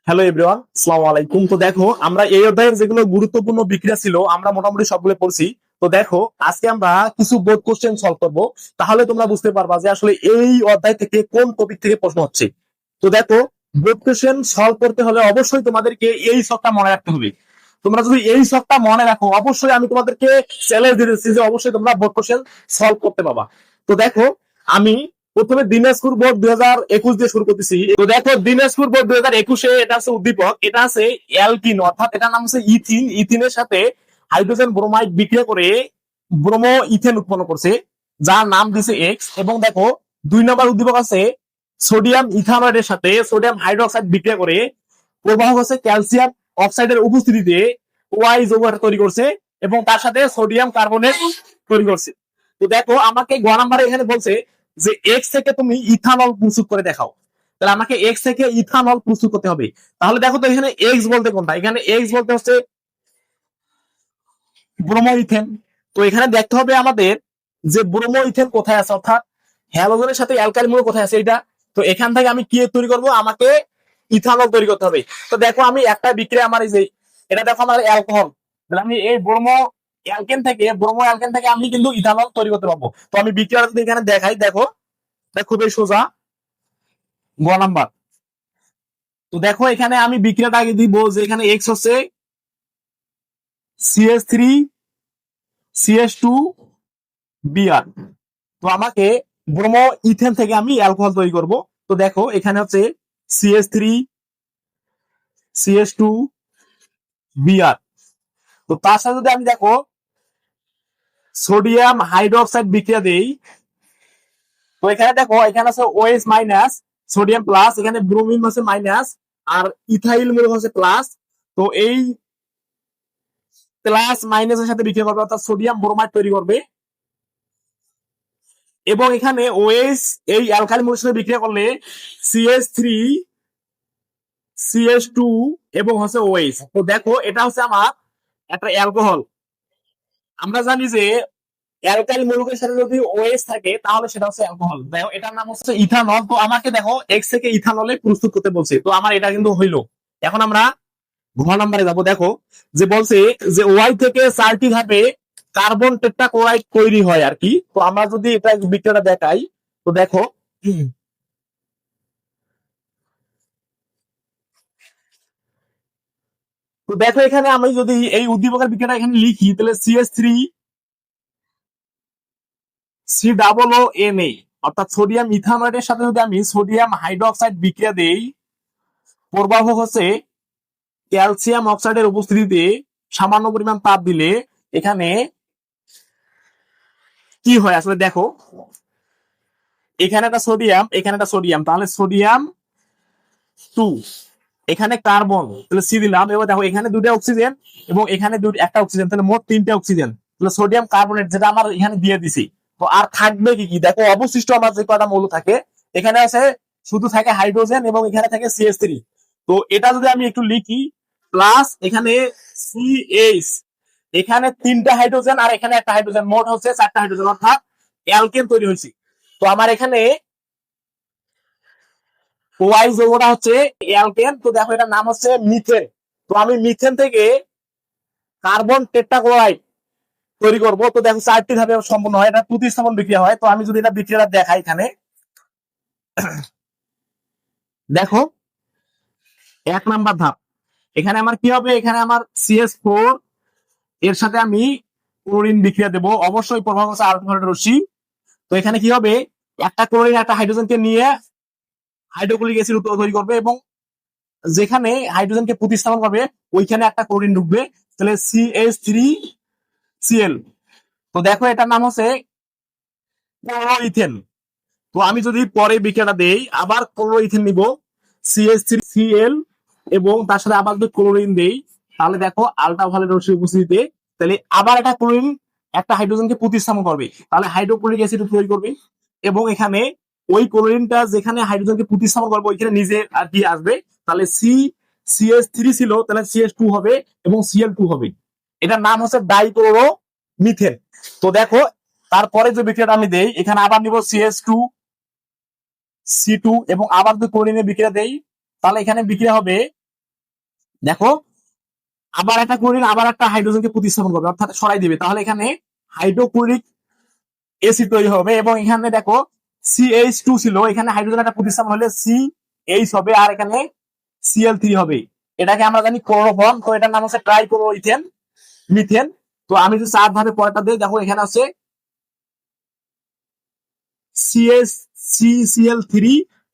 Hello everyone, আসসালামু আলাইকুম। তো দেখো, আমরা এই অধ্যায়ের যেগুলো গুরুত্বপূর্ণ বিক্রিয়া ছিল আমরা মোটামুটি সবগুলো পড়ছি। তো দেখো, আজকে আমরা কিছু বোর্ড কোশ্চেন সলভ করব। তাহলে তোমরা বুঝতে পারবা যে আসলে এই অধ্যায় থেকে কোন টপিক থেকে প্রশ্ন হচ্ছে। তো দেখো, বোর্ড কোশ্চেন সলভ করতে হলে অবশ্যই তোমাদেরকে এই ছকটা মনে রাখতে হবে। তোমরা যদি এই ছকটা মনে রাখো, অবশ্যই আমি তোমাদেরকে চ্যালেঞ্জ দিতেছি যে অবশ্যই তোমরা বোর্ড কোশ্চেন সলভ করতে পারবা। তো দেখো, আমি প্রথমে দিনাজপুর বোর্ড 2021 দিয়ে শুরু করতেছি। তো দেখো, দিনাজপুর বোর্ড 2021-এ এটা আছে উদ্দীপক, এটা আছে অ্যালকিন, অর্থাৎ এটার নাম হচ্ছে ইথিন। ইথিনের সাথে হাইড্রোজেন ব্রোমাইড বিক্রিয়া করে ব্রোমো ইথেন উৎপন্ন করছে, যার নাম দিছে এক্স। এবং দেখো, 2 নম্বর উদ্দীপক আছে সোডিয়াম ইথানয়েডের সাথে সোডিয়াম হাইড্রোক্সাইড বিক্রিয়া করে প্রবাহক হচ্ছে ক্যালসিয়াম অক্সাইডের উপস্থিতিতে ওয়াই যৌগ তৈরি করছে এবং তার সাথে সোডিয়াম কার্বনেট তৈরি করছে। তো দেখো, আমাকে গ নাম্বারে এখানে বলছে যে এক্স থেকে তুমি ইথানল প্রস্তুত করে দেখাও। তাহলে আমাকে এক্স থেকে ইথানল প্রস্তুত করতে হবে। তাহলে দেখো তো, এখানে এক্স বলতে কোনটা? এখানে এক্স বলতে হচ্ছে ব্রোমো ইথেন। তো এখানে দেখতে হবে আমাদের যে ব্রোমো ইথেন কোথায় আছে, অর্থাৎ হ্যালোজেনের সাথে অ্যালকাইল মূলক কোথায় আছে এটা। তো এখান থেকে আমি কি তৈরি করব? আমাকে ইথানল তৈরি করতে হবে। তো দেখো, আমি একটা বিক্রিয়া, আমার এই যে এটা দেখো আমার অ্যালকোহল, তাহলে আমি এই ব্রোমো অ্যালকেন থেকে আমি কিন্তু ইথানল তৈরি করতে পারবো। তো আমি বিক্রিয়াটা যদি এখানে দেখাই, দেখো খুবই সোজা। গ নাম্বার। তো দেখো, এখানে আমি বিক্রিয়াটা আগে দিব যে এখানে এক্স হচ্ছে CH3 CH2 বিআর। তো আমাকে ব্রোমো ইথেন থেকে আমি অ্যালকোহল তৈরি করব। তো দেখো, এখানে হচ্ছে CH3 CH2 বিআর। তো তার সাথে যদি আমি দেখো সোডিয়াম হাইড্রোক্সাইড বিক্রিয়া দেই, তো এখানে দেখো, এখানে আছে OH মাইনাস, সোডিয়াম প্লাস, এখানে ব্রোমিন হচ্ছে মাইনাস, আর ইথাইল মূলক হচ্ছে প্লাস। তো এই প্লাস মাইনাসের সাথে বিক্রিয়া করবে, অর্থাৎ সোডিয়াম ব্রোমাইড তৈরি করবে। এবং এখানে OH এই অ্যালকাইল মূলের সাথে বিক্রিয়া করলে CH3 CH2 এবং হচ্ছে OH। তো দেখো, এটা হচ্ছে আমার একটা অ্যালকোহল। আমরা জানি যে অ্যালকাইল মৌলকের সাথে যদি OH থাকে তাহলে সেটা হচ্ছে অ্যালকোহল। দেখো, এটার নাম হচ্ছে ইথানল। তো আমাকে দেখো এক্স থেকে ইথানলে প্রস্তুত করতে বলছে, তো আমার এটা কিন্তু হইলো। এখন আমরা ঘ নম্বরে যাবো। দেখো, যে বলছে যে ওয়াই থেকে 4টি ধাপে কার্বন টেট্রাক্লোরাইড তৈরি হয় আর কি। তো আমরা যদি এটা বিক্রিয়াটা দেখাই, তো দেখো, তো দেখো এখানে আমি যদি এই উদ্দীপকের বিক্রিয়াটা এখানে লিখি, তাহলে CH3 COO অর্থাৎ সোডিয়াম ইথানয়েডের সাথে যদি আমি সোডিয়াম হাইড্রোক্সাইড বিক্রিয়া দেই, প্রবাহক হচ্ছে ক্যালসিয়াম অক্সাইডের উপস্থিতিতে সামান্য পরিমাণ তাপ দিলে এখানে কি হয় আসলে দেখো, এখানে একটা সোডিয়াম, এখানে একটা সোডিয়াম, তাহলে সোডিয়াম 2, এখানে কার্বন, তাহলে সি দিলাম। এবার দেখো, এখানে 2টা অক্সিজেন এবং এখানে একটা অক্সিজেন, তাহলে মোট 3টে অক্সিজেন, তাহলে সোডিয়াম কার্বনেট যেটা আমার এখানে দিয়ে দিছি। তো আর থাকবে কি কি? দেখো, অবশিষ্ট আমার যে কয়টা মৌল থাকে, এখানে আছে শুধু থাকে হাইড্রোজেন এবং এখানে থাকে CH3। তো এটা যদি আমি একটু লিখি, প্লাস এখানে CH, এখানে 3টা হাইড্রোজেন আর এখানে একটা হাইড্রোজেন, মোট হচ্ছে 4টা হাইড্রোজেন, অর্থাৎ অ্যালকেন তৈরি হয়েছে। তো আমার এখানে ওয়াই যৌগটা হচ্ছে অ্যালকেন। তো দেখো, এটার নাম হচ্ছে মিথেন। তো আমি মিথেন থেকে কার্বন টেট্রাক্লোরাইড তৈরি করব। তো দেখো, 4টি ধাপে সম্পন্ন হয়, এটা প্রতিস্থাপন বিক্রিয়া হয়। তো আমি যদি এটা বিক্রিয়াটা দেখাই, এখানে দেখো 1 নাম্বার ধাপ, এখানে আমার কি হবে? এখানে আমার CH4 এর সাথে আমি ক্লোরিন বিক্রিয়া দেব, অবশ্যই প্রভাব হচ্ছে আল্ট্রাভায়োলেট রশ্মি। তো এখানে কি হবে? একটা ক্লোরিন একটা হাইড্রোজেনকে নিয়ে হাইড্রোক্লোরিক অ্যাসিড তৈরি করবে এবং যেখানে হাইড্রোজেনকে প্রতিস্থাপন করবে ওইখানে একটা ক্লোরিন ঢুকবে, তাহলে CH3Cl। তো দেখো, এটার নাম হচ্ছে ক্লোরোইথেন। তো আমি যদি পরে বিক্রিয়াটা দেই, আবার ক্লোরোইথেন নিব, CH3Cl, এবং তার সাথে আবার যদি ক্লোরিন দেই, তাহলে দেখো আল্ট্রাভায়োলেট রশ্মির উপস্থিতিতে তাহলে আবার একটা ক্লোরিন একটা হাইড্রোজেনকে প্রতিস্থাপন করবে, তাহলে হাইড্রোক্লোরিক অ্যাসিড তৈরি করবে। এবং এখানে ওই ক্লোরিনটা যেখানে হাইড্রোজেনকে প্রতিস্থাপন করবে ওইখানে নিজে আর কি আসবে, তাহলে CH3 ছিল, তাহলে CH2 হবে এবং Cl2 হবে। এটার নাম হচ্ছে ডাইক্লোরো মিথেন। তো দেখো, তারপরে যে বিক্রিয়াটা আমি দেই, এখানে আবার নিব CH2 C2 এবং আবার যদি ক্লোরিনের বিক্রিয়া দেই, তাহলে এখানে বিক্রিয়া হবে দেখো আবার একটা ক্লোরিন আবার একটা হাইড্রোজেনকে প্রতিস্থাপন করবে, অর্থাৎ সরাই দিবে, তাহলে এখানে হাইড্রোক্লোরিক এসিড তৈরি হবে। এবং এখানে দেখো CH2 ছিল, এখানে হাইড্রোজেন একটা প্রতিস্থাপন হলে CH হবে, আর এখানে Cl3 হবে। এটাকে আমরা জানি ক্লোরোফর্ম, তো এটার নাম হচ্ছে ট্রাইক্লোরোইথেন মিথেন। তো আমি যদি চার ভাবে পরেরটা দিই, দেখো এখানে আছে CH3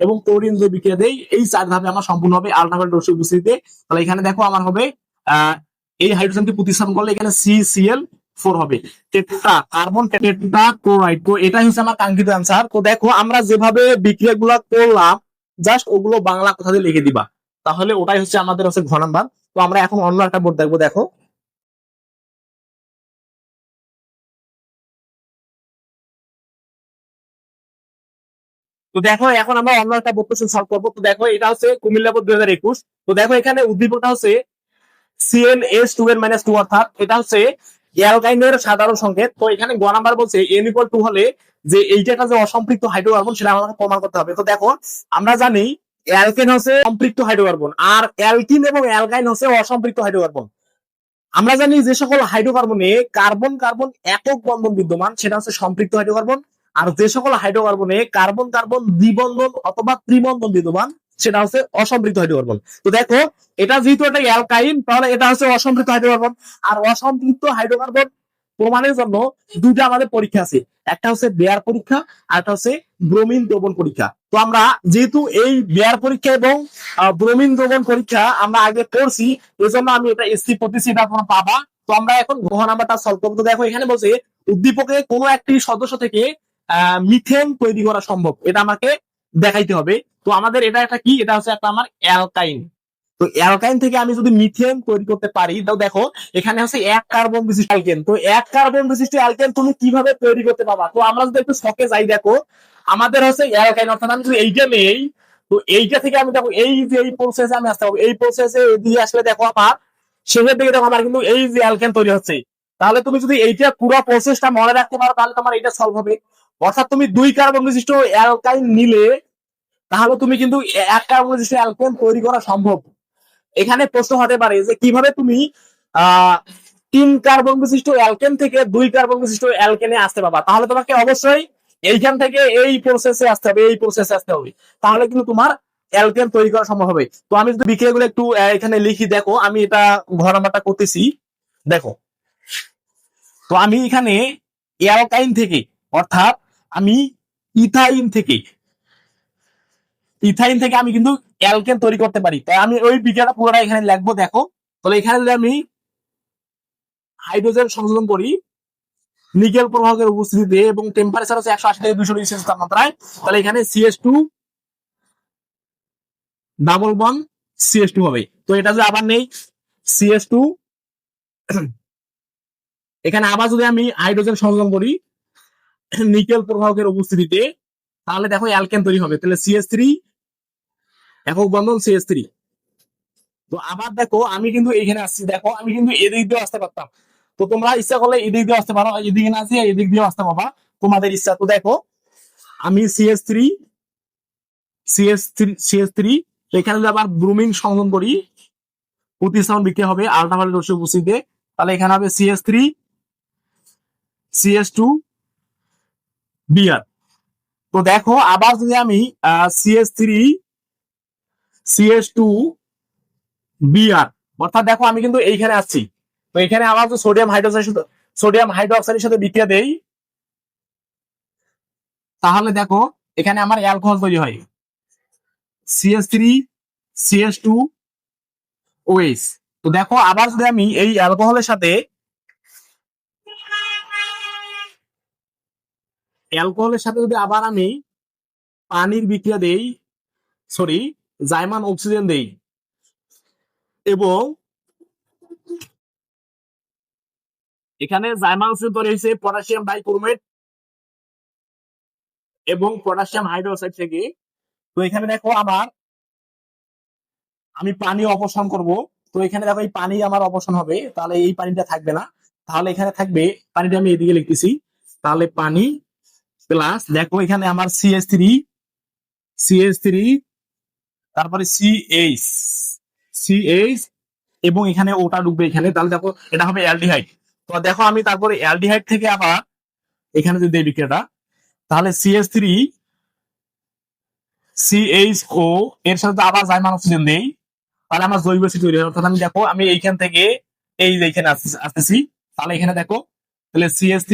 এবং ক্লোরিন যদি বিক্রিয়া দেই, এই চার ধাপে আমার সম্পূর্ণ হবে আল্ট্রাভায়োলেট রশ্মির উপস্থিতিতে। তাহলে এখানে দেখো আমার হবে এই হাইড্রোজেনকে প্রতিস্থাপন করলে এখানে CCl4 হবে, টেট্রা কার্বন টেট্রা ক্লোরাইড। তো এটাই হচ্ছে আমার কাঙ্ক্ষিত অ্যান্সার। তো দেখো আমরা যেভাবে বিক্রিয়াগুলো করলাম, জাস্ট ওগুলো বাংলা কথা দিয়ে লিখে দিবা, তাহলে ওটাই হচ্ছে আমাদের হচ্ছে ঘ নাম্বার। তো আমরা এখন অন্য একটা বোর্ড দেখবো। দেখো তো দেখো এখন আমরা অন্য একটা বোর্ড কোশ্চেন সলভ করবো। তো দেখো এটা হচ্ছে কুমিল্লা বোর্ড 2021। তো দেখো এখানে উদ্দীপকটা হচ্ছে CnH2 এর -2, অর্থাৎ এটা হচ্ছে অ্যালকাইনের সাধারণ সংকেত। তো এখানে গ নাম্বার বলছে N=2 হলে যে এইটা একটা যে অসম্পৃক্ত হাইড্রোকার্বন সেটা আমাকে প্রমাণ করতে হবে। তো দেখো আমরা জানি অ্যালকেন হচ্ছে সম্পৃক্ত হাইড্রোকার্বন, আর অ্যালকিন এবং অ্যালকাইন হচ্ছে অসম্পৃক্ত হাইড্রোকার্বন। আমরা জানি যে সকল হাইড্রোকার্বনে কার্বন কার্বন একক বন্ধন বিদ্যমান সেটা হচ্ছে সম্পৃক্ত হাইড্রোকার্বন, আর যে সকল হাইড্রোকার্বনে কার্বন কার্বন দ্বিবন্ধন অথবা ত্রিবন্ধন বিদ্যমান সেটা হচ্ছে অসম্পৃক্ত হাইড্রোকার্বন। তো দেখো এটা যেহেতু একটা অ্যালকাইন, তাহলে এটা হচ্ছে অসম্পৃক্ত হাইড্রোকার্বন। আর অসম্পৃক্ত হাইড্রোকার্বন প্রমাণের জন্য দুটা আমাদের পরীক্ষা আছে, একটা হচ্ছে বেয়ার পরীক্ষা আর একটা হচ্ছে ব্রোমিন দ্রবণ পরীক্ষা। তো আমরা যেহেতু এই বেয়ার পরীক্ষা এবং ব্রোমিন দ্রবণ পরীক্ষা আমরা আগে করছি, এই জন্য আমি এটা স্কিপ করতেছি, এটা আপনারা পাবা। তো আমরা এখন ঘ নাম্বারটা সলভ করবো। তো দেখো এখানে বলছে উদ্দীপকে কোনো একটি সদস্য থেকে মিথেন তৈরি করা সম্ভব, এটা আমাকে দেখাইতে হবে। তো আমাদের এটা একটা কি, এটা হচ্ছে একটা আমার অ্যালকাইন। তো অ্যালকাইন থেকে আমি যদি মিথেন তৈরি করতে পারি, তো দেখো এখানে হচ্ছে এক কার্বন বিশিষ্ট অ্যালকেন। তো এক কার্বন বিশিষ্ট অ্যালকেন তুমি কিভাবে তৈরি করতে পারবা? তো আমরা যদি একটু শখে যাই, দেখো আমাদের হচ্ছে অ্যালকাইন, অর্থাৎ আমি যদি এইটা নেই, তো এইটা থেকে আমি দেখো এই যে এই প্রসেসে আমি আসতে পারবো, এই প্রসেসে এদিকে আসলে দেখো আমার শেষের দিকে দেখো আমার কিন্তু এই যে অ্যালকেন তৈরি হচ্ছে। তাহলে তুমি যদি এইটা পুরো প্রসেসটা মনে রাখতে পারো, তাহলে তোমার এটা সলভ হবে। অর্থাৎ তুমি দুই কার্বন বিশিষ্ট অ্যালকাইন নিলে, তাহলে তুমি কিন্তু এক কার্বন বিশিষ্ট অ্যালকেন তৈরি করা সম্ভব। এখানে প্রশ্ন হতে পারে যে কিভাবে তুমি আহ তিন কার্বন বিশিষ্ট অ্যালকেন থেকে দুই কার্বন বিশিষ্ট অ্যালকেনে আসতে পারবা। তাহলে তোমাকে অবশ্যই এইখান থেকে এই প্রসেসে আসতে হবে, এই প্রসেসে আসতে হবে, তাহলে কিন্তু তোমার অ্যালকেন তৈরি করা সম্ভব হবে। তো আমি যদি বিক্রিয়াগুলো একটু এখানে লিখি, দেখো আমি এটা ঘ নাম্বারটা করতেছি। দেখো তো আমি এখানে অ্যালকাইন থেকে, অর্থাৎ আমি ইথাইন থেকে ইথাইন থেকে আমি কিন্তু অ্যালকেন তৈরি করতে পারি। তাই আমি ওই বিক্রিয়াটা পুরোটা এখানে লিখবো। দেখো তাহলে এখানে যদি আমি হাইড্রোজেন সংযোজন করি নিকেল প্রবাহকের উপস্থিতিতে এবং টেম্পারেচার হচ্ছে 180 থেকে 200 ডিগ্রি সেলসিয়াস তাপমাত্রায়, তাহলে এখানে CH2 ডাবল বন্ড CH2 হবে। তো এটা যদি আবার নেই CH2, এখানে আবার যদি আমি হাইড্রোজেন সংযোজন করি নিকেল প্রবাহকের উপস্থিতিতে, তাহলে দেখো অ্যালকেন তৈরি হবে। তাহলে CH3 একক বন্ধন CH3। তো আবার দেখো আমি কিন্তু এইখানে আসছি, দেখো আমি কিন্তু এদিক দিয়ে আসতে পারতাম। তো তোমরা ইচ্ছা করলে এদিক দিয়ে আসতে পারো, এদিকে না আসি এদিক দিয়ে আসতে পারবা, তোমাদের ইচ্ছা। তো দেখো আমি CH3 এখানে যদি আবার ব্রোমিন সংযোজন করি, প্রতিস্থাপন বিক্রিয়া হবে আল্ট্রাভায়োলেট রশ্মির উপস্থিতিতে, তাহলে এখানে হবে CH3 CH2 Br। তো দেখো আবার যদি আমি CH3 CH2 Br, অর্থাৎ দেখো আমি কিন্তু এইখানে আসছি। তো এখানে আবার যে সোডিয়াম হাইড্রোক্সাইডের সাথে বিক্রিয়া দেই, তাহলে দেখো এখানে আমার অ্যালকোহল তৈরি হয় CH3 CH2OH। তো দেখো আবার যদি আমি এই অ্যালকোহলের সাথে যদি আবার আমি পানির বিক্রিয়া দেই, সরি জাইমান অক্সিজেন দেই, এবং এখানে জাইমান অক্সিজেন তৈরি হয়েছে পটাশিয়াম ডাইক্রোমেট এবং পটাশিয়াম হাইড্রোক্সাইড থেকে। তো এখানে দেখো আমি পানি অপসারণ করব। তো এখানে দেখো এই পানি আমার অপসারণ হবে, তাহলে এই পানিটা থাকবে না, তাহলে এখানে থাকবে পানিটা আমি এদিকে লিখতেছি, তাহলে পানি প্লাস দেখো এখানে আমার CH3 তারপরে CH এবং এখানে ওটা ঢুকবে এখানে, তাহলে দেখো এটা হবে অ্যালডিহাইড। তো দেখো আমি তারপরে অ্যালডিহাইড থেকে আবার এখানে যদি দেই বিক্রিয়াটা, তাহলে CH3 CHO এর সাথে আবার জাইমান অক্সিজেন দেই, তাহলে আমার জৈব অ্যাসিড তৈরি হয়। অর্থাৎ আমি দেখো আমি এইখান থেকে এই যে এখানে আসতেছি, তাহলে এখানে দেখো তাহলে CH3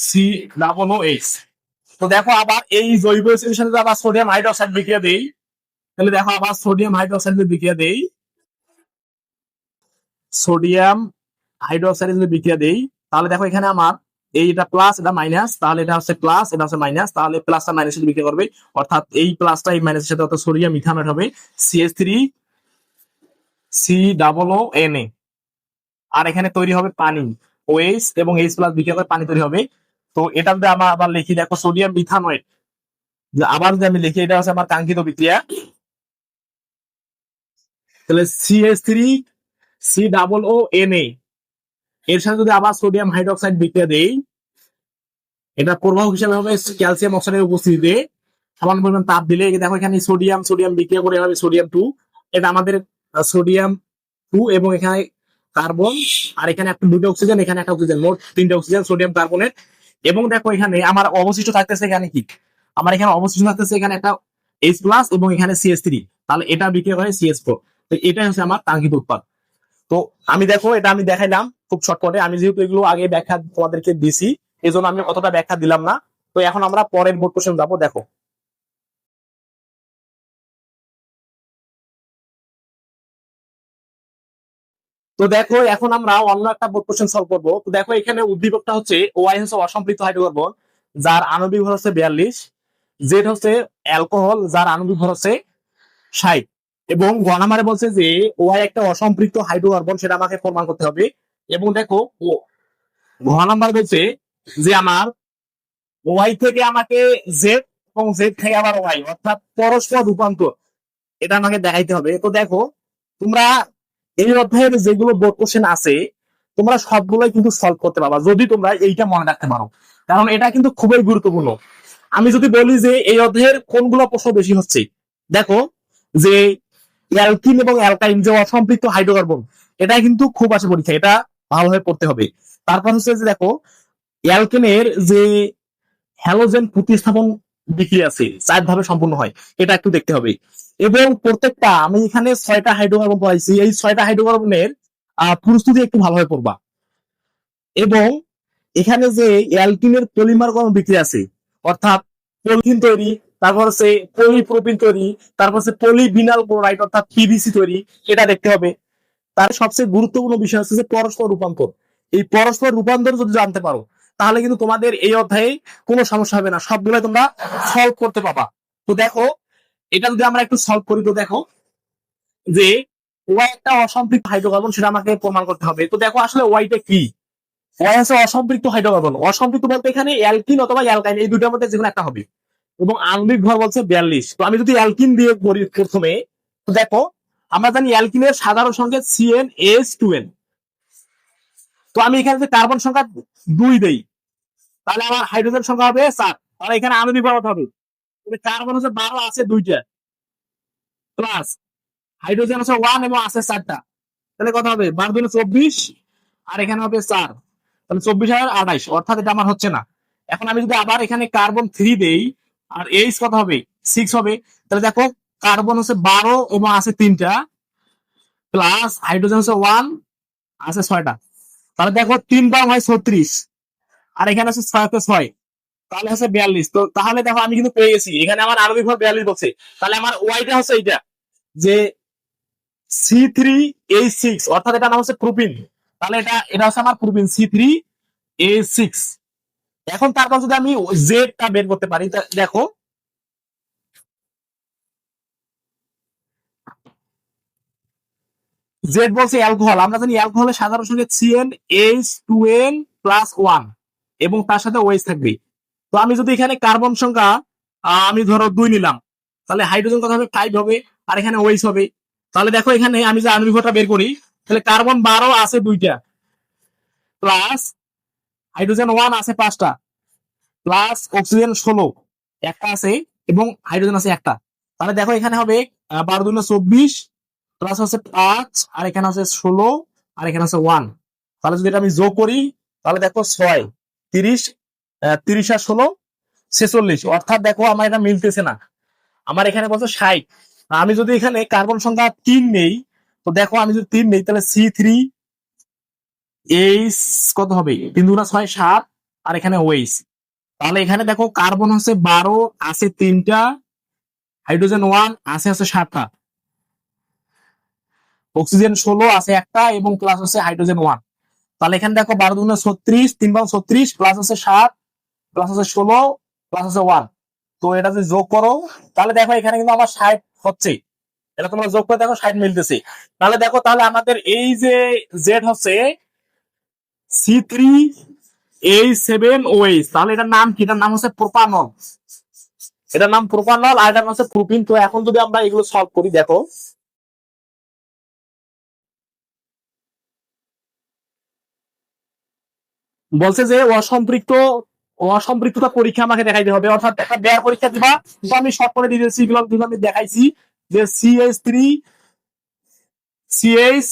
COOH। তো দেখো আবার এই জৈব অ্যাসিডের সাথে আবার সোডিয়াম হাইড্রোক্সাইড বিক্রিয়া দেই, তাহলে দেখো আবার সোডিয়াম হাইড্রোক্সাইড বিক্রিয়া দেই, সোডিয়াম হাইড্রোক্সাইড যদি বিক্রিয়া দেই, তাহলে দেখো এখানে আমার এইটা প্লাস এটা মাইনাস, তাহলে এটা হচ্ছে প্লাস এটা হচ্ছে মাইনাস, তাহলে প্লাসটা মাইনাসের সাথে বিক্রিয়া করবে, অর্থাৎ এই প্লাসটা এই মাইনাসের সাথে, অর্থাৎ সোডিয়াম ইথানয়েড হবে CH3 COONA। আর এখানে তৈরি হবে পানি, OH এবং H প্লাস বিক্রিয়া করে পানি তৈরি হবে। তো এটা যদি আমরা আবার লিখি, দেখো সোডিয়াম ইথানয়েড, আবার যদি আমি লিখি, এটা হচ্ছে আমার কাঙ্ক্ষিত বিক্রিয়া, তাহলে CH3 COONA এর সাথে যদি আবার সোডিয়াম হাইড্রোক্সাইড বিক্রিয়া দেই, এটা প্রবাহ হিসাবে হবে ক্যালসিয়াম অক্সাইডের উপস্থিতিতে সমান পরিমাণ তাপ দিলে, দেখো এখানে সোডিয়াম সোডিয়াম বিক্রিয়া করে হবে সোডিয়াম 2, এটা আমাদের সোডিয়াম 2 এবং এখানে কার্বন, আর এখানে একটা দুটো অক্সিজেন, এখানে একটা অক্সিজেন, মোট তিনটা অক্সিজেন সোডিয়াম কার্বনেট। এবং দেখো এখানে আমার অবশিষ্ট থাকতেছে এখানে কি, আমার এখানে অবশিষ্ট থাকতেছে এখানে একটা H প্লাস এবং এখানে CH3, তাহলে এটা বিক্রিয়া করে CH4। তো এটাই হচ্ছে আমার কাঙ্ক্ষিত উৎপাদ। তো আমি দেখো এটা আমি দেখাইলাম খুব শর্টকাটে, আমি যেহেতু এগুলো আগে ব্যাখ্যা তোমাদেরকে দিছি এই জন্য আমি অতটা ব্যাখ্যা দিলাম না। তো এখন আমরা পরের বোর্ড কোশ্চেন যাবো। দেখো তো দেখো এখন আমরা অন্য একটা বোর্ড কোশ্চেন সলভ করবো। তো দেখো এখানে উদ্দীপকটা হচ্ছে ওয়াই হচ্ছে অসম্পৃক্ত হাইড্রোকার্বন যার আণবিক ভর হচ্ছে 42, জেড হচ্ছে অ্যালকোহল যার আণবিক ভর হচ্ছে 60, এবং গ নাম্বারে বলছে যে ওয়াই একটা অসম্পৃক্ত হাইড্রোকার্বন, সেটা আমাকে প্রমাণ করতে হবে। এবং দেখো ঘ নাম্বার বলছে যে আমার ওয়াই থেকে আমাকে জেড এবং জেড থেকে আবার ওয়াই, অর্থাৎ পরস্পর রূপান্তর, এটা আমাকে দেখাইতে হবে। তো দেখো তোমরা এই অধ্যায়ের যেগুলো বোর্ড কোশ্চেন আছে তোমরা সবগুলোই কিন্তু সলভ করতে পারবা যদি তোমরা এইটা মনে রাখতে পারো, কারণ এটা কিন্তু খুবই গুরুত্বপূর্ণ। আমি যদি বলি যে এই অধ্যায়ের কোনগুলো প্রশ্ন বেশি হচ্ছে, দেখো যে অ্যালকিন এবং অ্যালকাইন যে অসম্পৃক্ত হাইড্রোকার্বন, এটা কিন্তু খুব আছে পরীক্ষা, এটা ভালোভাবে পড়তে হবে। তারপর হচ্ছে যে দেখো অ্যালকেনের যে হ্যালোজেন প্রতিস্থাপন বিক্রিয়া আছে 4 ধাপে সম্পূর্ণ হয়, এটা একটু দেখতে হবে। এবং প্রত্যেকটা আমি এখানে 6টা হাইড্রোকার্বন পড়াইছি, এই 6টা হাইড্রোকার্বনের প্রস্তুতি একটু ভালোভাবে পড়বা। এবং এখানে যে অ্যালকিনের পলিমারকরণ বিক্রিয়া আছে, অর্থাৎ পলিথিন তৈরি, তারপর হচ্ছে পলিপ্রোপিন তৈরি, তারপর হচ্ছে পলিভিনাল ক্লোরাইড অর্থাৎ পিভিসি তৈরি, এটা দেখতে হবে। তার সবচেয়ে গুরুত্বপূর্ণ বিষয় হচ্ছে যে পরস্পর রূপান্তর। এই পরস্পর রূপান্তর যদি জানতে পারো তাহলে কিন্তু তোমাদের এই অধ্যায়ে কোনো সমস্যা হবে না, সবগুলো তোমরা সলভ করতে পারবা। তো দেখো এটা যদি আমরা একটু সলভ করি, তো দেখো যে ওয়াই একটা অসম্পৃক্ত হাইড্রোকার্বন, সেটা আমাকে প্রমাণ করতে হবে। তো দেখো আসলে ওয়াইটা কি, ওয়াই হচ্ছে অসম্পৃক্ত হাইড্রোকার্বন। অসম্পৃক্ত বলতে এখানে অ্যালকিন অথবা অ্যালকাইন এই দুটোর মধ্যে যেকোনো একটা হবে, এবং আণবিক ভর বলছে 42। তো আমি যদি অ্যালকিন দিয়ে করি প্রথমে, তো দেখো আমরা জানি অ্যালকিনের সাধারণ সংকেত CnH2n। তো আমি এখানে যে কার্বন সংখ্যা 2 দেই, তাহলে আমার হাইড্রোজেন সংখ্যা হবে 4, তাহলে এখানে আণবিক ভর কত হবে, কার্বন হচ্ছে 12 আছে 2টা, প্লাস হাইড্রোজেন হচ্ছে 1 এবং আছে 4টা, তাহলে কত হবে 12 দুগুণে 24, আর এখানে হবে 4, তাহলে 24 আর 28, অর্থাৎ এটা আমার হচ্ছে না। এখন আমি যদি আবার এখানে কার্বন 3 দেই, আর এইচ কত হবে 6 হবে, তাহলে দেখো কার্বন হচ্ছে 12 এবং আছে 3টা, প্লাস হাইড্রোজেন হচ্ছে 1 আছে 6টা, তাহলে দেখো 3 বার হয় 36, আর এখানে আছে 6 তাহলে হচ্ছে 42। তো তাহলে দেখো আমি কিন্তু পেয়ে গেছি, এখানে আমার আণবিক ভর 42 বলছে, তাহলে আমার ওয়াইটা হচ্ছে এইটা যে C3H6, অর্থাৎ এটা নাম হচ্ছে প্রোপিন, তাহলে এটা এটা হচ্ছে আমার প্রোপিন C3H6। এখন তারপর যদি আমি জেডটা বের করতে পারি, দেখো জেড বলছে অ্যালকোহল, আমরা জানি অ্যালকোহলের সাধারণ সংকেত CnH2n+1 এবং তার সাথে OH থাকবে। তো আমি যদি এখানে কার্বন সংখ্যা আমি ধরো 2 নিলাম, তাহলে হাইড্রোজেন কত হবে 5 হবে, আর এখানে OH হবে। তাহলে দেখো এখানে আমি যে আণবিক ভরটা বের করি, তাহলে কার্বন 12 আছে 2টা, প্লাস হাইড্রোজেন 1 আছে 5টা, প্লাস অক্সিজেন 16 একটা আছে, এবং হাইড্রোজেন আছে একটা। তাহলে দেখো এখানে হবে 12×24 প্লাস হচ্ছে 5, আর এখানে হচ্ছে 16, আর এখানে হচ্ছে 1। তাহলে যদি এটা আমি যোগ করি তাহলে দেখো 6, 30, 30 আর 16 46। অর্থাৎ দেখো আমার এটা মিলতেছে না, আমার এখানে বলছে 60। আমি যদি এখানে কার্বন সংখ্যা 3 নেই, তো দেখো আমি যদি 3 নেই তাহলে C3 এইচ কত হবে, 3×6 7, আর এখানে ওএইচ। তাহলে এখানে দেখো কার্বন হচ্ছে 12, আছে 3টা, হাইড্রোজেন 1 আছে হচ্ছে 7টা, অক্সিজেন 16 আছে একটা, এবং প্লাস হচ্ছে হাইড্রোজেন 1। তাহলে এখানে দেখো 12×36, 3×36 প্লাস হচ্ছে 7 প্লাস হচ্ছে 16 প্লাস হচ্ছে 1। তো এটা যদি যোগ করো তাহলে দেখো এখানে কিন্তু আমার 60 হচ্ছে। এটা তোমরা যোগ করে দেখো 60 মিলতেছে। তাহলে দেখো তাহলে আমাদের এই যে জেড হচ্ছে C3H7OH, তাহলে এটার নাম কি? এটার নাম হচ্ছে প্রোপানল। এটার নাম প্রোপানল, আর এটার নাম হচ্ছে প্রোপিন। তো এখন যদি আমরা এগুলো সলভ করি, দেখো বলছে যে অসম্পৃক্ততা পরীক্ষা আমাকে দেখাইতে হবে, অর্থাৎ একটা বেয়ার পরীক্ষা দিবা। তো আমি শর্ট করে দিয়েছি, এগুলো কিন্তু আমি দেখাইছি যে CH3CH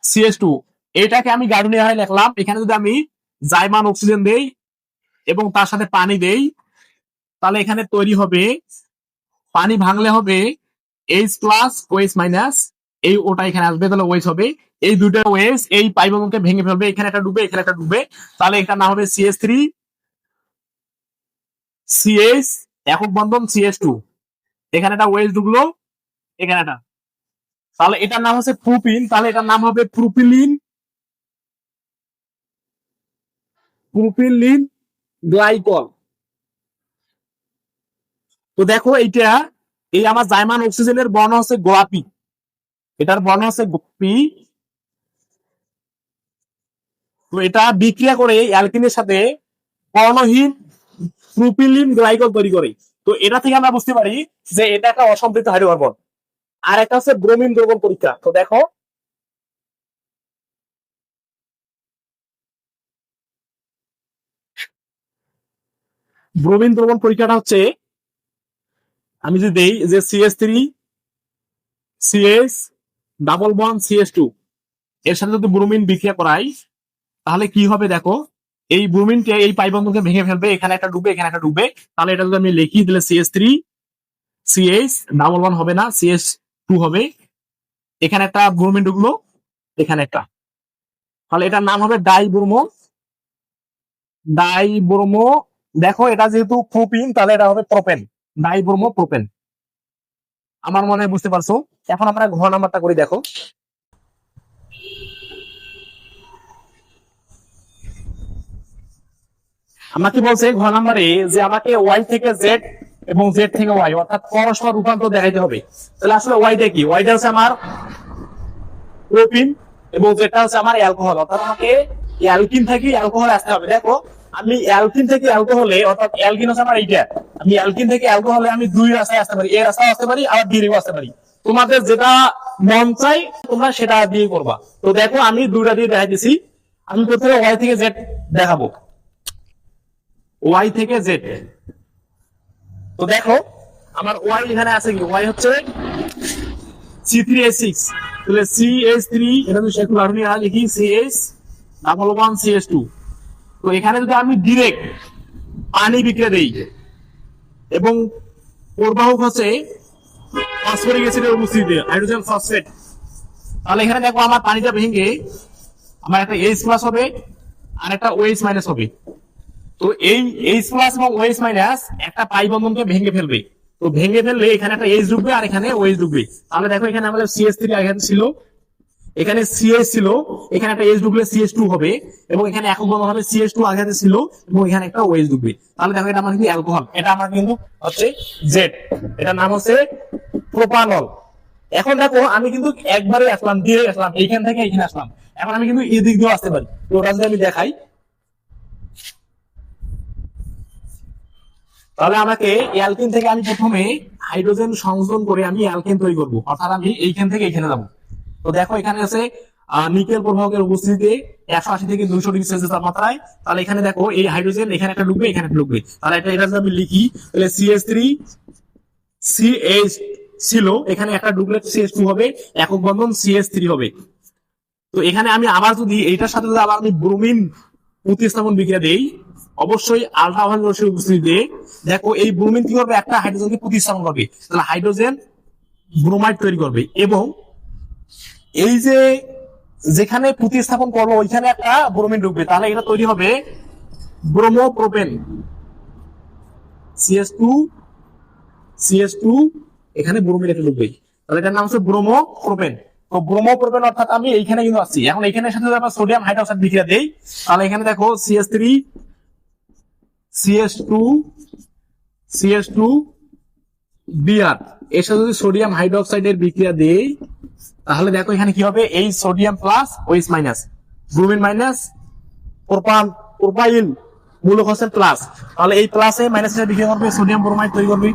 CH2 এটাকে আমি গার্ডুনিয়া হয়ে লিখলাম। এখানে যদি আমি জাইমান অক্সিজেন দেই এবং তার সাথে পানি দেই, তাহলে এখানে তৈরি হবে, পানি ভাঙলে হবে H+OH-, এই ওটা এখানে আসবে, তাহলে OH হবে। এই দুটো OH এই পাইবকে ভেঙে ফেলবে, এখানে একটা ডুবে এখানে একটা ডুবে, তাহলে এটার নাম হবে CH3CH একক বন্ধন CH2, এখানে একটা OH ঢুকলো, এখানে একটা, তাহলে এটার নাম হচ্ছে প্রোপিন। তাহলে এটার নাম হবে প্রোপিলিন গ্লাইকল। তো দেখো এইটা, এই আমার জাইমান অক্সিজেনের বর্ণ হচ্ছে গোলাপি, এটার বর্ণ হচ্ছে গোলাপি। তো এটা বিক্রিয়া করে অ্যালকিনের সাথে বর্ণহীন প্রোপিলিন গ্লাইকল তৈরি করে। তো এটা থেকে আমরা বুঝতে পারি যে এটা একটা অসম্পৃক্ত হাইড্রোকার্বন। আর একটা হচ্ছে ব্রোমিন দ্রবণ পরীক্ষা। তো দেখো ব্রোমিন দ্রবণ পরীক্ষাটা হচ্ছে, আমি যদি দেই যে CH3CH ডাবল বন্ড CH2 এর সাথে যদি ব্রোমিন বিক্রিয়া করাই, তাহলে কি হবে দেখো, এই ব্রোমিনকে এই পাই বন্ধনকে ভেঙে ফেলবে, এখানে একটা ডুবে এখানে একটা ডুবে। তাহলে এটা যদি আমি লিখি তাহলে CH3CH ডাবল বন্ড হবে না, CH2 হবে। এখানে একটা ব্রোমিন ঢুকলো, এখানে একটা, তাহলে এটার নাম হবে ডাইব্রোমো। দেখো এটা যেহেতু প্রোপিন, তাহলে এটা হবে প্রোপেন, ডাইব্রোমো প্রোপেন। আমার মনে হয় বুঝতে পারছো। এখন আমরা ঘ নাম্বারটা করি, দেখো আমাকে বলছে ঘ নাম্বারে যে আমাকে ওয়াই থেকে জেড এবং জেড থেকে ওয়াই, অর্থাৎ পরস্পর রূপান্তর দেখাইতে হবে। তাহলে আসলে ওয়াইটা কি? ওয়াইটা হচ্ছে আমার প্রোপিন এবং যেটা হচ্ছে আমার অ্যালকোহল, অর্থাৎ আমাকে অ্যালকিন থেকে অ্যালকোহল আসতে হবে। দেখো আমি অ্যালকিন থেকে অ্যালকোহলে, অর্থাৎ অ্যালকিন হচ্ছে আমার এইটা, আমি অ্যালকিন থেকে অ্যালকোহলে আমি দুই রাস্তায় আসতে পারি, এ রাস্তায় আসতে পারি, আবার বি আসতে পারি। তোমাদের যেটা মন চাই তোমরা সেটা দিয়ে করবা। তো দেখো আমি দুইটা দিয়ে দেখাই দিছি। আমি প্রথমে ওয়াই থেকে জেড দেখাবো, ওয়াই থেকে জেড। তো দেখো আমার ওয়াই এখানে আছে কি, ওয়াই হচ্ছে C3H6, তাহলে CH3, এটা যদি শেখ লাভনি লিখি CH ডাবল বন্ড CH2। তো এখানে যদি আমি ডিরেক্ট পানি বিক্রিয়া দেই এবং প্রবাহক হচ্ছে ফসফরিক অ্যাসিডের উপস্থিতিতে হাইড্রোজেন ফসফেট, তাহলে এখানে দেখো আমার পানিটা ভেঙে আমার একটা H+ হবে আর একটা OH- হবে। তো এই H+ এবং OH- একটা পাই বন্ধনকে ভেঙে ফেলবে। তো ভেঙে ফেললে এখানে একটা H ঢুকবে আর এখানে OH ঢুকবে। তাহলে দেখো এখানে আমাদের CH3 আগে ছিল, এখানে CH ছিল, এখানে একটা H ঢুকলে CH2 হবে, এবং এখানে একক বন্ধন হবে CH2 আগে ছিল, এবং এখানে একটা OH ঢুকবে। তাহলে দেখো এটা আমার কিন্তু অ্যালকোহল, এটা আমার কিন্তু হচ্ছে জেড, এটার নাম হচ্ছে প্রোপানল। এখন দেখো আমি কিন্তু একবারে আসলাম, দিয়ে আসলাম এইখান থেকে এখানে আসলাম, এখন আমি কিন্তু এই দিক দিয়ে আসতে পারি। তো ওটা যদি আমি দেখাই, তাহলে আমাকে অ্যালকিন থেকে আমি প্রথমে হাইড্রোজেন সংযোজন করে আমি অ্যালকেন তৈরি করবো, অর্থাৎ আমি এইখান থেকে এখানে যাবো। তো দেখো এখানে আছে নিকেল প্রবাহকের উপস্থিতিতে 180 থেকে 200 ডিগ্রি সেলসিয়াস তাপমাত্রায়। তাহলে এখানে দেখো এই হাইড্রোজেন এখানে একটা ডুববে এখানে একটা ডুববে, তাহলে এটা যদি আমি লিখি তাহলে CH ছিল, এখানে একটা ডুপ্লেট CH2 হবে, একক বন্ধন CH3 হবে। তো এখানে আমি আবার যদি এইটার সাথে যদি আবার আমি ব্রোমিন প্রতিস্থাপন বিক্রিয়া দেই, অবশ্যই আলট্রাভায়োলেট রশ্মির উপস্থিতিতে দেখো এই ব্রোমিন কি করবে, একটা হাইড্রোজেনকে প্রতিস্থাপন করবে, তাহলে হাইড্রোজেন ব্রোমাইড তৈরি করবে। এবং এই যে যেখানে প্রতিস্থাপন করবো ওইখানে একটা ব্রোমিন ঢুকবে, তাহলে এটা তৈরি হবে ব্রোমোপ্রোপেন CH2 এখানে ব্রোমিন একটা ঢুকবে, তাহলে এটার নাম হচ্ছে ব্রোমোপ্রোপেন। তো ব্রোমোপ্রোপেন অর্থাৎ আমি এইখানে কিন্তু আসছি। এখন এখানে সাথে যদি আমরা সোডিয়াম হাইড্রোক্সাইড বিক্রিয়া দেই, তাহলে এখানে দেখো CH3 CH2 Br এর সাথে যদি সোডিয়াম হাইড্রোক্সাইডের বিক্রিয়া দেই, তাহলে দেখো এখানে কি হবে, এই sodium plus OH minus, bromine minus propyl মূলক হচ্ছে প্লাস, তাহলে এই প্লাসে মাইনাসে বিক্রিয়া করবে, সোডিয়াম ব্রোমাইড তৈরি করবে।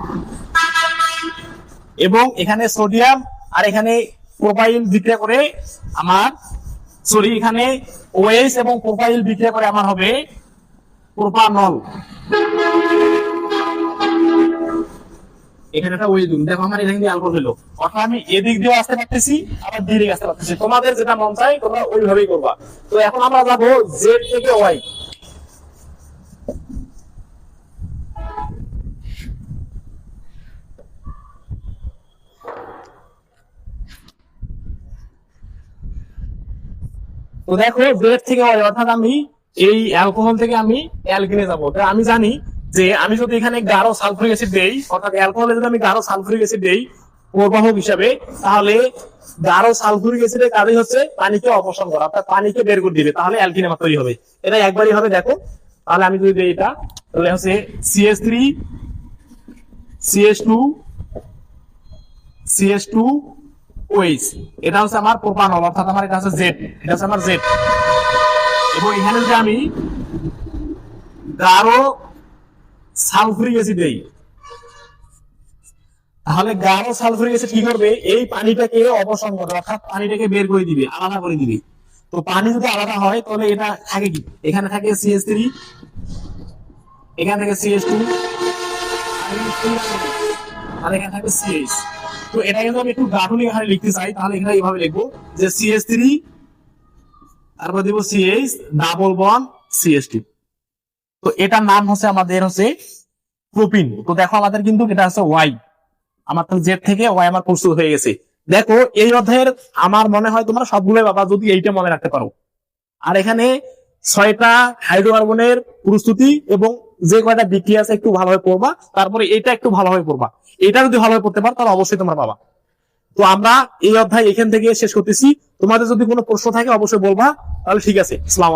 এবং এখানে সোডিয়াম আর এখানে প্রোপাইল বিক্রিয়া করে আমার এখানে OH এবং প্রোপাইল বিক্রিয়া করে আমার হবে প্রোপানল। এখানে একটা ওই দেখো আমার এখানে অ্যালকোহল হলো, অর্থাৎ আমি এদিক দিয়ে আসতে পারতেছি, আবার দিকে আসতে পারতেছি, তোমাদের যেটা মন চাই তোমরা ওইভাবেই করবা। তো এখন আমরা যাবো জেড থেকে ওয়াই। তো দেখো জেড থেকে ওয়াই, অর্থাৎ আমি এই অ্যালকোহল থেকে আমি অ্যালকিনে যাবো। আমি জানি যে আমি যদি এখানে গাঢ় সালফুরিক অ্যাসিড দেই, অর্থাৎ অ্যালকোহলে যদি আমি গাঢ় সালফুরিক অ্যাসিড দেই প্রবাহক হিসাবে, তাহলে গাঢ় সালফুরিক অ্যাসিডের কাজই হচ্ছে পানিকে অপসারণ করা, অর্থাৎ পানিকে বের করে দিবে, তাহলে অ্যালকিন আমার তৈরি হবে। এটা একবারই হবে। দেখো তাহলে আমি যদি দেই এটা, তাহলে হচ্ছে CH3 CH2 OH, এটা হচ্ছে আমার প্রোপানল, অর্থাৎ আমার এটা হচ্ছে জেড, এটা হচ্ছে আমার জেড। এবং এখানে যদি আমি গাঢ় সালফুরিক অ্যাসিড দেই, তাহলে গাঢ় সালফুরিক অ্যাসিড কি করবে, এই পানিটাকে অপসারণ করবে, অর্থাৎ পানিটাকে বের করে দিবে, আলাদা করে দিবে। তো পানি যদি আলাদা হয় তাহলে এটা থাকে কি, এখানে থাকে CH3, এখানে থাকে CH2, আর এখানে থাকে CH। তো এটা কিন্তু আমি একটু গাঠনিক হারে লিখতে চাই, তাহলে এখানে এইভাবে লিখবো যে CH3 তারপর দিব CH ডাবল বন্ড CH2। তো এটার নাম হচ্ছে আমাদের হচ্ছে প্রোপিন। তো দেখো আমাদের কিন্তু এটা হচ্ছে ওয়াই, আমার তো জেড থেকে ওয়াই আমার প্রস্তুত হয়ে গেছে। দেখো এই অধ্যায়ের আমার মনে হয় তোমরা সবগুলোই বাবা যদি এইটা মনে রাখতে পারো। আর এখানে 6টা হাইড্রোকার্বনের প্রস্তুতি এবং যে কয়টা বিক্রিয়া আছে একটু ভালোভাবে পড়বা, তারপরে এটা একটু ভালোভাবে পড়বা। এটা যদি ভালোভাবে পড়তে পারো তাহলে অবশ্যই তোমরা পাবা। তো আমরা এই অধ্যায় এখান থেকে শেষ করতেছি। তোমাদের যদি কোনো প্রশ্ন থাকে অবশ্যই বলবা, তাহলে ঠিক আছে। আসসালামু আলাইকুম।